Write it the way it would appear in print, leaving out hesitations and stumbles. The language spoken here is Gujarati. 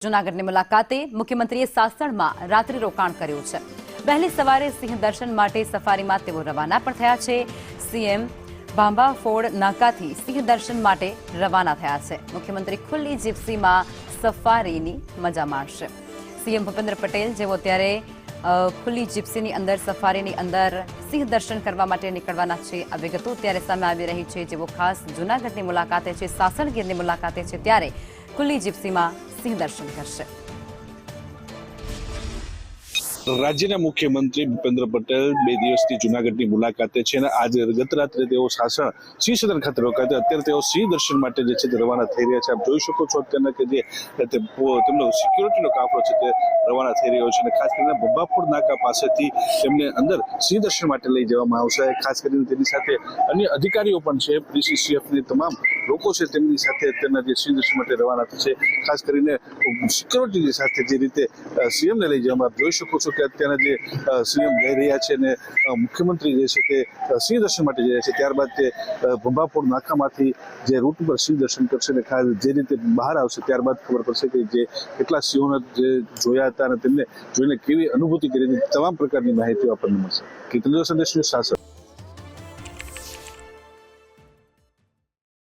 જૂનાગઢની મુલાકાતે મુખ્યમંત્રીએ સાસણમાં રાત્રિ રોકાણ કર્યું છે। વહેલી સવારે સિંહ દર્શન માટે સફારીમાં તેઓ રવાના પણ થયા છે। સીએમ ભાંભાફોડ નાકાથી સિંહ દર્શન માટે રવાના થયા છે। મુખ્યમંત્રી ખુલ્લી જીપ્સીમાં સફારીની મજા માણશે। સીએમ ભૂપેન્દ્ર પટેલ જેઓ અત્યારે ખુલ્લી જીપ્સીની અંદર સફારીની અંદર સિંહ દર્શન કરવા માટે નીકળવાના છે। આ વિગતો ત્યારે સામે આવી રહી છે। જેઓ ખાસ જૂનાગઢની મુલાકાતે છે, સાસણગીરની મુલાકાતે છે, ત્યારે ખુલ્લી જીપ્સીમાં સિંહ દર્શન કરશે। રાજ્યના મુખ્યમંત્રી ભૂપેન્દ્ર પટેલ 2 દિવસની જૂનાગઢની મુલાકાતે છે અને આજે ગત રાત્રે તેઓ સાસણ સિંહ સદન ખાતે રોકાયા। અત્યારે તેઓ સિંહ દર્શન માટે જે છે તે રવાના થઈ રહ્યા છે। આપ જોઈ શકો છો અત્યારના કે જે તેમનો સિક્યુરિટીનો કાફલો છે તે રવાના થઈ રહ્યો છે અને ખાસ કરીને ભાંભાફોડ નાકા પાસેથી તેમને અંદર સિંહ દર્શન માટે લઈ જવામાં આવશે। ખાસ કરીને તેની સાથે અન્ય અધિકારીઓ પણ છે, PCCFની તમામ લોકો છે તેમની સાથે અત્યારના જે સિંહ દર્શન માટે રવાના થશે। ખાસ કરીને સિક્યુરિટીની સાથે જે રીતે સીએમને લઈ જવામાં આપ જોઈ શકો છો કે અત્યારના જે સીએમ જઈ રહ્યા છે અને મુખ્યમંત્રી જે છે તે સિંહ દર્શન માટે જઈ રહ્યા છે। ત્યારબાદ તે ભાંભાફોડ નાકામાંથી જે રૂટ ઉપર સિંહ દર્શન કરશે અને ખાસ જે રીતે બહાર આવશે ત્યારબાદ ખબર પડશે કે જે કેટલા સિંહોને જે જોયા હતા અને તેમને જોઈને કેવી અનુભૂતિ કરી, તમામ પ્રકારની માહિતીઓ આપણને મળશે। કે સંદેશ સાસણ।